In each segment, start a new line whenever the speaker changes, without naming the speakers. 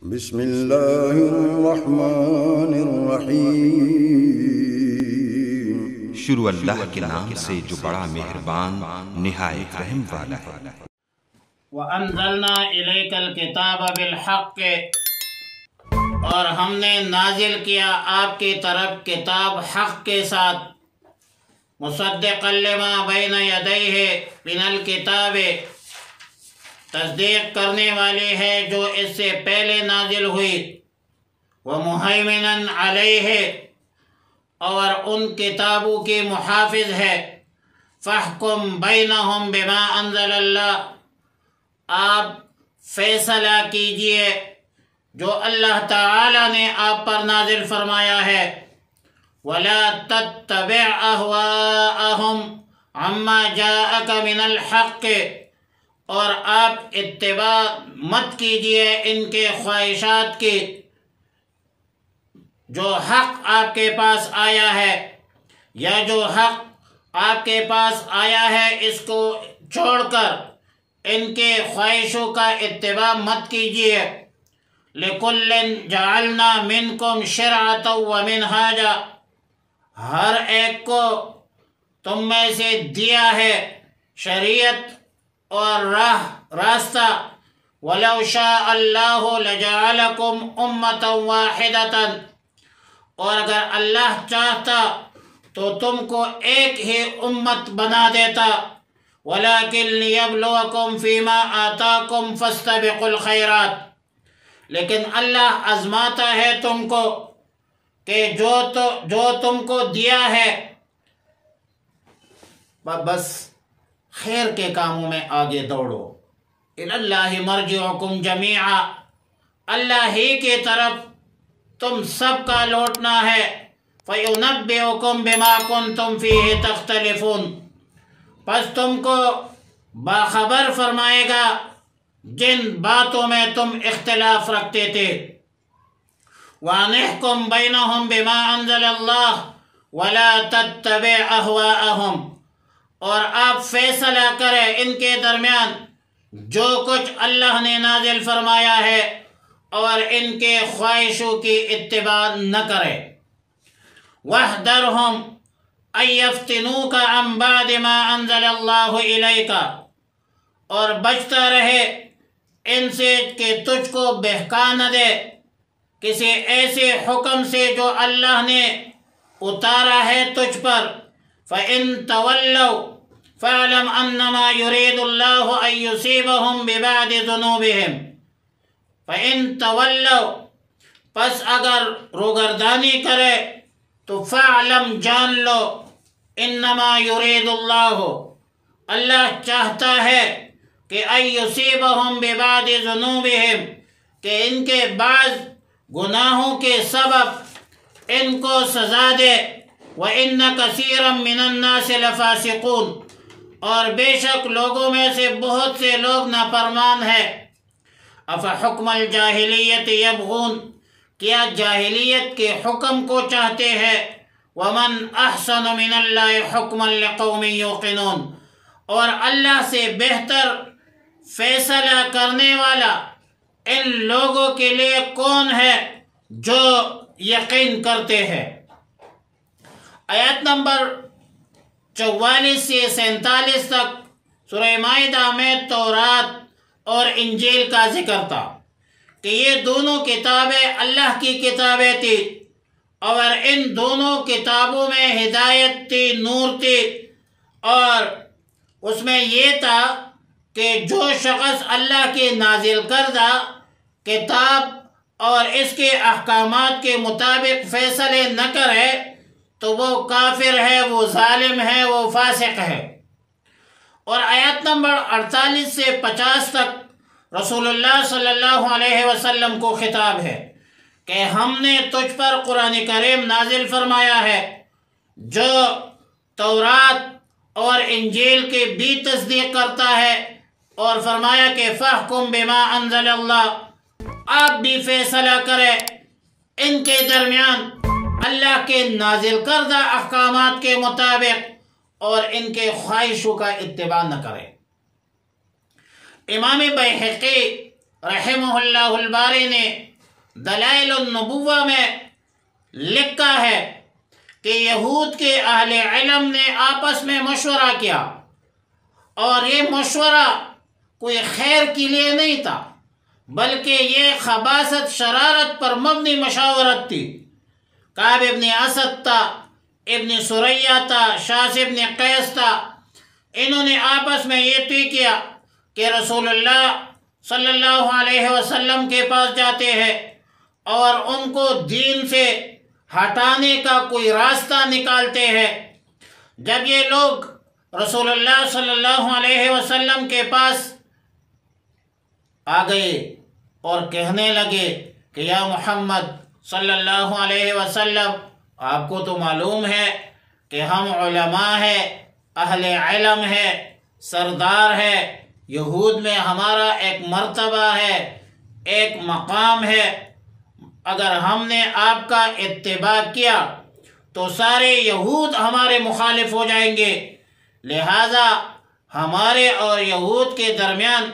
بسم اللہ الرحمن الرحیم۔
شروع اللہ کے نام سے جو بڑا مہربان نہایت رحم والا ہے۔
وَأَنزَلْنَا إِلَيْكَ الْكِتَابَ بِالْحَقِّ، اور ہم نے نازل کیا آپ کی طرف کتاب حق کے ساتھ، مصدقا لما بین یدیہ من الکتاب، تصدیق کرنے والی ہے جو اس سے پہلے نازل ہوئی، ومہیمنا علیہ، اور ان کتابوں کی محافظ ہے، فاحکم بینہم بما انزل اللہ، آپ فیصلہ کیجئے جو اللہ تعالی نے آپ پر نازل فرمایا ہے، وَلَا تَتَّبِعْ أَهْوَاءَهُمْ عَمَّا جَاءَكَ مِنَ الْحَقِّ، اور آپ اتباع مت کیجئے ان کے خواہشات کی جو حق آپ کے پاس آیا ہے، یا جو حق آپ کے پاس آیا ہے اس کو چھوڑ کر ان کے خواہشوں کا اتباع مت کیجئے۔ لِكُلٍّ جَعَلْنَا مِنْكُمْ شِرْعَةً وَمِنْهَاجًا، ہر ایک کو تم میں سے دیا ہے شریعت اور راستہ، وَلَوْ شَاءَ اللَّهُ لَجَعَلَكُمْ أُمَّةً وَاحِدَةً، اور اگر اللہ چاہتا تو تم کو ایک ہی امت بنا دیتا، وَلَكِنْ لِيَبْلُوَكُمْ فِي مَا آتَاكُمْ فَاسْتَبِقُوا الْخَيْرَاتِ، لیکن اللہ آزماتا ہے تم کو کہ جو تم کو دیا ہے بس خیر کے کاموں میں آگے دوڑو۔ اِلَى اللَّهِ مَرْجِعُكُمْ جَمِيعًا، اللہ ہی کی طرف تم سب کا لوٹنا ہے، فَيُنَبِّئُكُمْ بِمَا كُنْتُمْ فِيهِ تَخْتَلِفُونَ، پس تم کو باخبر فرمائے گا جن باتوں میں تم اختلاف رکھتے تھے۔ وَأَنِحْكُمْ بَيْنَهُمْ بِمَا أَنزَلَ اللَّهُ وَلَا تَتَّبِعْ أَهْوَاءَهُمْ، اور آپ فیصلہ کریں ان کے درمیان جو کچھ اللہ نے نازل فرمایا ہے، اور ان کے خواہشوں کی اتباع نہ کرے۔ وَاحْذَرْهُمْ أَن يَفْتِنُوكَ عَن بَعْدِ مَا أَنزَلَ اللَّهُ إِلَيْكَ، اور بچتا رہے ان سے کہ تجھ کو بہکا نہ دے کسی ایسے حکم سے جو اللہ نے اتارا ہے تجھ پر۔ فَإِن تَوَلَّوْا فَاعْلَمْ أَنَّمَا يُرِيدُ اللَّهُ أَن يُصِيبَهُم بِبَعْضِ ذُنُوبِهِمْ۔ فَإِن تَوَلَّوْا، پس اگر روگردانی کرے تو فَاعْلَمْ جان لو، إِنَّمَا يُرِيدُ اللَّهُ، اللہ چاہتا ہے کہ أَن يُصِيبَهُم بِبَعْضِ ذُنُوبِهِمْ، کہ ان کے بعض گناہوں کے سبب ان کو سزا دے۔ وَإِنَّ كَثِيرًا مِّنَ النَّاسِ لَفَاسِقُونَ، اور بے شک لوگوں میں سے بہت سے لوگ نافرمان ہیں۔ أَفَحُكْمَ الْجَاهِلِيَّةِ يَبْغُونَ، کیا جاہلیت کے حکم کو چاہتے ہیں؟ وَمَنْ أَحْسَنُ مِنَ اللَّهِ حُكْمًا لِقَوْمٍ يُوقِنُونَ، اور اللہ سے بہتر فیصلہ کرنے والا ان لوگوں کے لیے کون ہے جو یقین کرتے ہیں۔ آیت نمبر 44 سے 47 تک سورہ مائدہ میں تورات اور انجیل کا ذکر تھا کہ یہ دونوں کتابیں اللہ کی کتابیں تھی، اور ان دونوں کتابوں میں ہدایت تھی، نور تھی، اور اس میں یہ تھا کہ جو شخص اللہ کی نازل کردہ کتاب اور اس کے احکامات کے مطابق فیصلے نہ کرے تو وہ کافر ہے، وہ ظالم ہے، وہ فاسق ہے۔ اور آیت نمبر 48 سے 50 تک رسول اللہ صلی اللہ علیہ وسلم کو خطاب ہے کہ ہم نے تجھ پر قرآن کریم نازل فرمایا ہے جو تورات اور انجیل کی بھی تصدیق کرتا ہے، اور فرمایا کہ فَاحْكُمْ بِمَا أَنزَلَ اللَّهُ، آپ بھی فیصلہ کریں ان کے درمیان اللہ کے نازل کردہ احکامات کے مطابق، اور ان کے خواہشوں کا اتباع نہ کریں۔ امام بیہقی رحمہ اللہ الباری نے دلائل النبوہ میں لکھا ہے کہ یہود کے اہل علم نے آپس میں مشورہ کیا، اور یہ مشورہ کوئی خیر کے لیے نہیں تھا، بلکہ یہ خباثت شرارت پر مبنی مشاورت تھی۔ کعب ابن اسد تھا، ابن سریہ تھا، شاس ابن قیس تھا، انہوں نے آپس میں یہ طے کیا کہ رسول اللہ صلی اللہ علیہ وسلم کے پاس جاتے ہیں اور ان کو دین سے ہٹانے کا کوئی راستہ نکالتے ہیں۔ جب یہ لوگ رسول اللہ صلی اللہ علیہ وسلم کے پاس آ گئے اور کہنے لگے کہ یا محمد صلی اللہ علیہ وسلم، آپ کو تو معلوم ہے کہ ہم علماء ہیں، اہل علم ہے، سردار ہے، یہود میں ہمارا ایک مرتبہ ہے، ایک مقام ہے، اگر ہم نے آپ کا اتباع کیا تو سارے یہود ہمارے مخالف ہو جائیں گے، لہذا ہمارے اور یہود کے درمیان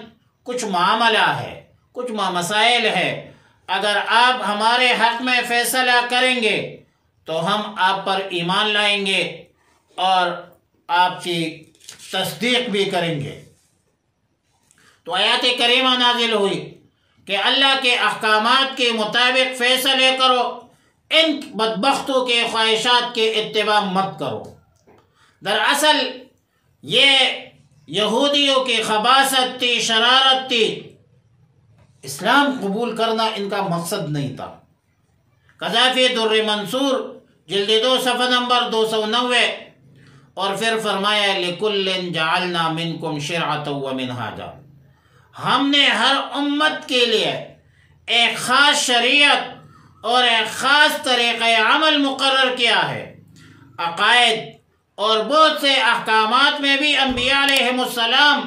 کچھ معاملہ ہے، کچھ مسائل ہے، اگر آپ ہمارے حق میں فیصلہ کریں گے تو ہم آپ پر ایمان لائیں گے اور آپ کی تصدیق بھی کریں گے۔ تو آیات کریمہ نازل ہوئی کہ اللہ کے احکامات کے مطابق فیصلے کرو، ان بدبختوں کے خواہشات کے اتباع مت کرو۔ دراصل یہ یہودیوں کی خباثت تھی، شرارت تھی، اسلام قبول کرنا ان کا مقصد نہیں تھا۔ قذافی در منصور جلد 2 صفحہ نمبر 290، اور پھر فرمایا لِكُلٍّ جَعَلْنَا مِنْكُمْ شِرْعَةً وَمِنْهَاجًا، ہم نے ہر امت کے لیے ایک خاص شریعت اور ایک خاص طریقہ عمل مقرر کیا ہے۔ عقائد اور بہت سے احکامات میں بھی انبیاء علیہ السلام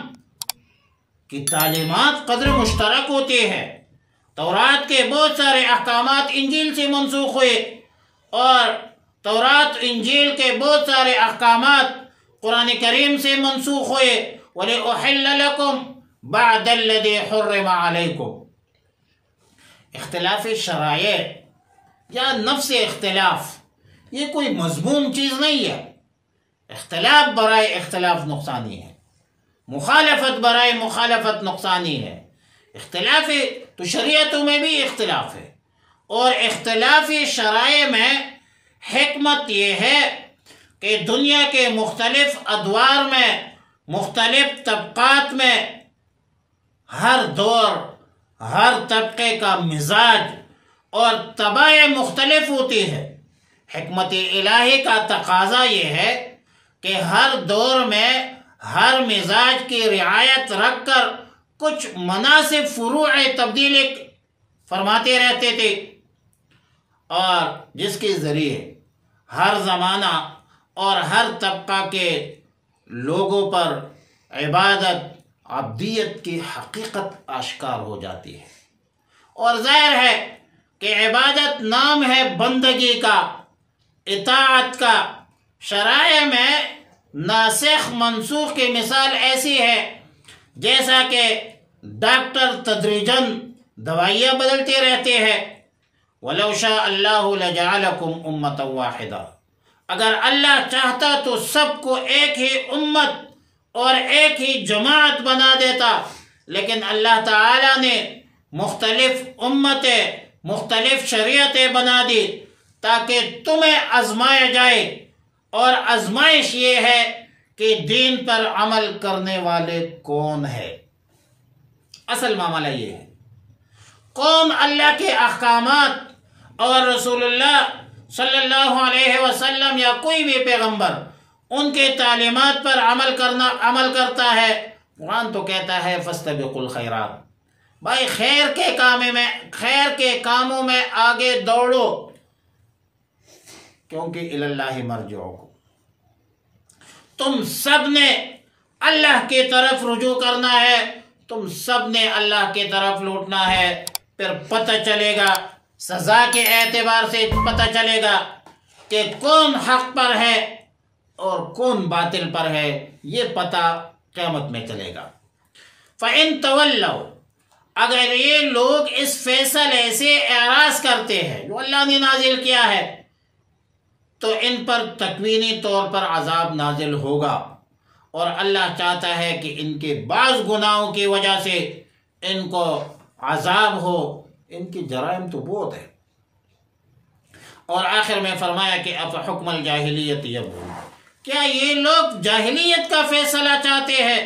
کی تعلیمات قدر مشترک ہوتی ہے۔ تورات کے بہت سارے احکامات انجیل سے منسوخ ہوئے، اور تورات انجیل کے بہت سارے احکامات قرآن کریم سے منسوخ ہوئے۔ وَلِأُحِلَّ لَكُمْ بَعْدَ الَّذِي حُرِّمَ عَلَيْكُمْ۔ اختلاف شرائع یا نفس اختلاف یہ کوئی مضمون چیز نہیں ہے۔ اختلاف برائے اختلاف نقصانی ہے، مخالفت برائے مخالفت نقصانی ہے۔ اختلاف تو شریعتوں میں بھی اختلاف ہے، اور اختلافی شرائع میں حکمت یہ ہے کہ دنیا کے مختلف ادوار میں، مختلف طبقات میں، ہر دور، ہر طبقے کا مزاج اور طبع مختلف ہوتی ہے۔ حکمت الہی کا تقاضا یہ ہے کہ ہر دور میں ہر مزاج کی رعایت رکھ کر کچھ مناسب فروع تبدیلی فرماتے رہتے تھے، اور جس کے ذریعے ہر زمانہ اور ہر طبقہ کے لوگوں پر عبادت، عبدیت کی حقیقت آشکار ہو جاتی ہے۔ اور ظاہر ہے کہ عبادت نام ہے بندگی کا، اطاعت کا۔ شرائع میں ناسخ منسوخ کی مثال ایسی ہے جیسا کہ ڈاکٹر تدریجاً دوائیاں بدلتے رہتے ہیں۔ وَلَوْ شَاءَ اللَّهُ لَجَعَلَكُمْ أُمَّةً وَاحِدَةً، اگر اللہ چاہتا تو سب کو ایک ہی امت اور ایک ہی جماعت بنا دیتا، لیکن اللہ تعالیٰ نے مختلف امتیں، مختلف شریعتیں بنا دی تاکہ تمہیں آزمایا جائے، اور آزمائش یہ ہے کہ دین پر عمل کرنے والے کون ہے۔ اصل معاملہ یہ ہے، کون اللہ کے احکامات اور رسول اللہ صلی اللہ علیہ وسلم یا کوئی بھی پیغمبر ان کے تعلیمات پر عمل کرتا ہے۔ قرآن تو کہتا ہے فاستبقوا الخیرات، بھائی خیر کے کاموں میں آگے دوڑو، کیونکہ الی اللہ مرجعکم، تم سب نے اللہ کی طرف رجوع کرنا ہے، تم سب نے اللہ کی طرف لوٹنا ہے۔ پھر پتہ چلے گا، سزا کے اعتبار سے پتہ چلے گا کہ کون حق پر ہے اور کون باطل پر ہے، یہ پتہ قیامت میں چلے گا۔ فَإِن تَوَلَّوْا، اگر یہ لوگ اس فیصلے سے اعراض کرتے ہیں جو اللہ نے نازل کیا ہے تو ان پر تکوینی طور پر عذاب نازل ہوگا، اور اللہ چاہتا ہے کہ ان کے بعض گناہوں کی وجہ سے ان کو عذاب ہو، ان کی جرائم تو بہت ہے۔ اور آخر میں فرمایا کہ افحکم الجاہلیت یبغون، کیا یہ لوگ جاہلیت کا فیصلہ چاہتے ہیں؟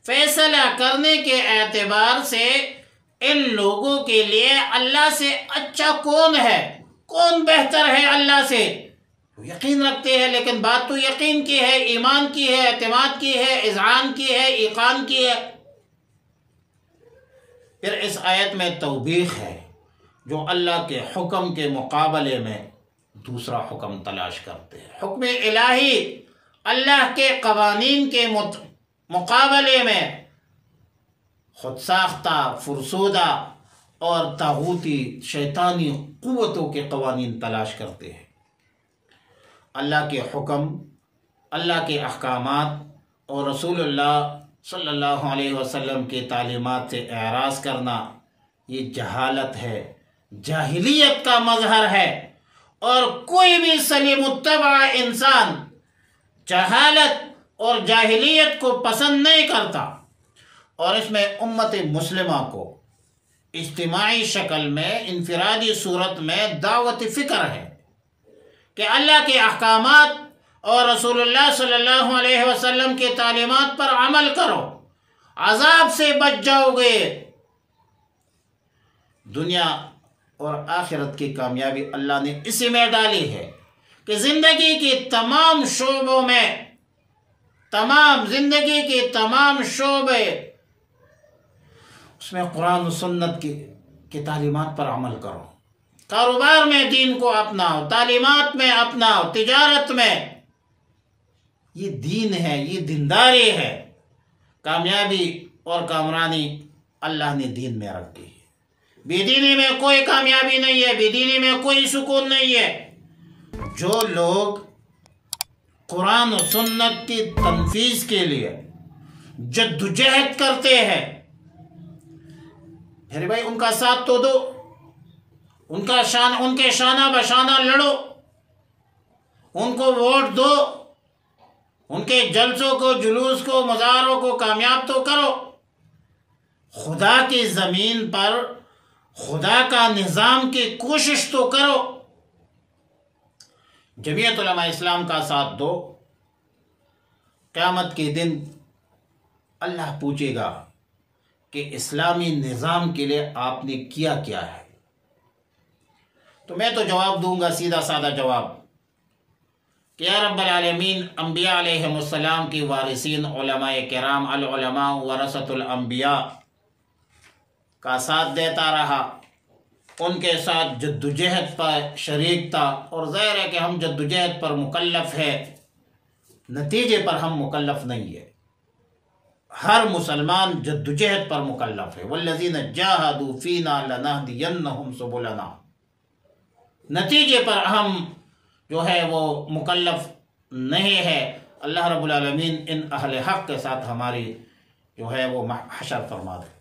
فیصلہ کرنے کے اعتبار سے ان لوگوں کے لیے اللہ سے اچھا کون ہے، کون بہتر ہے اللہ سے؟ یقین رکھتے ہیں، لیکن بات تو یقین کی ہے، ایمان کی ہے، اعتماد کی ہے، اذعان کی ہے، ایقان کی ہے۔ پھر اس آیت میں توبیخ ہے، جو اللہ کے حکم کے مقابلے میں دوسرا حکم تلاش کرتے ہیں۔ حکم الہی اللہ کے قوانین کے مقابلے میں خود ساختہ، فرسودہ اور طاغوتی شیطانی قوتوں کے قوانین تلاش کرتے ہیں۔ اللہ کے حکم، اللہ کے احکامات اور رسول اللہ صلی اللہ علیہ وسلم کی تعلیمات سے اعراض کرنا یہ جہالت ہے، جاہلیت کا مظہر ہے، اور کوئی بھی سلیم الطبع انسان جہالت اور جاہلیت کو پسند نہیں کرتا، اور اس میں امت مسلمہ کو اجتماعی شکل میں، انفرادی صورت میں دعوت فکر ہے کہ اللہ کے احکامات اور رسول اللہ صلی اللہ علیہ وسلم کی تعلیمات پر عمل کرو، عذاب سے بچ جاؤ گے۔ دنیا اور آخرت کی کامیابی اللہ نے اسی میں ڈالی ہے کہ زندگی کی تمام شعبوں میں، زندگی کی تمام شعبے، اس میں قرآن و سنت کی تعلیمات پر عمل کرو۔ کاروبار میں دین کو اپناؤ، تعلیمات میں اپناؤ، تجارت میں، یہ دین ہے، یہ دینداری ہے۔ کامیابی اور کامرانی اللہ نے دین میں رکھی ہے۔ بے دینی میں کوئی کامیابی نہیں ہے، بے دینی میں کوئی سکون نہیں ہے۔ جو لوگ قرآن و سنت کی تنفیذ کے لیے جدوجہد کرتے ہیں، پھر بھائی ان کا ساتھ تو دو، ان کے شانہ بشانہ لڑو، ان کو ووٹ دو، ان کے جلسوں کو، جلوس کو، مظاہروں کو کامیاب تو کرو۔ خدا کی زمین پر خدا کا نظام کی کوشش تو کرو۔ جمعیت علماء اسلام کا ساتھ دو، قیامت کے دن اللہ پوچھے گا کہ اسلامی نظام کے لیے آپ نے کیا کیا ہے؟ تو میں تو جواب دوں گا، سیدھا سادہ جواب، کہ یا رب العالمین، انبیاء علیہ السلام کی وارثین علماء کرام، العلماء ورثۃ الانبیاء کا ساتھ دیتا رہا، ان کے ساتھ جدوجہد پر شریک تھا، اور ظاہر ہے کہ ہم جدوجہد پر مکلف ہے، نتیجے پر ہم مکلف نہیں ہے۔ ہر مسلمان جدوجہد پر مکلف ہے، والذین جاہدوا فینا لنہدینہم سبلنا، نتیجے پر ہم جو ہے وہ مکلف نہیں ہے۔ اللہ رب العالمین ان اہل حق کے ساتھ ہماری جو ہے وہ حشر فرما دے۔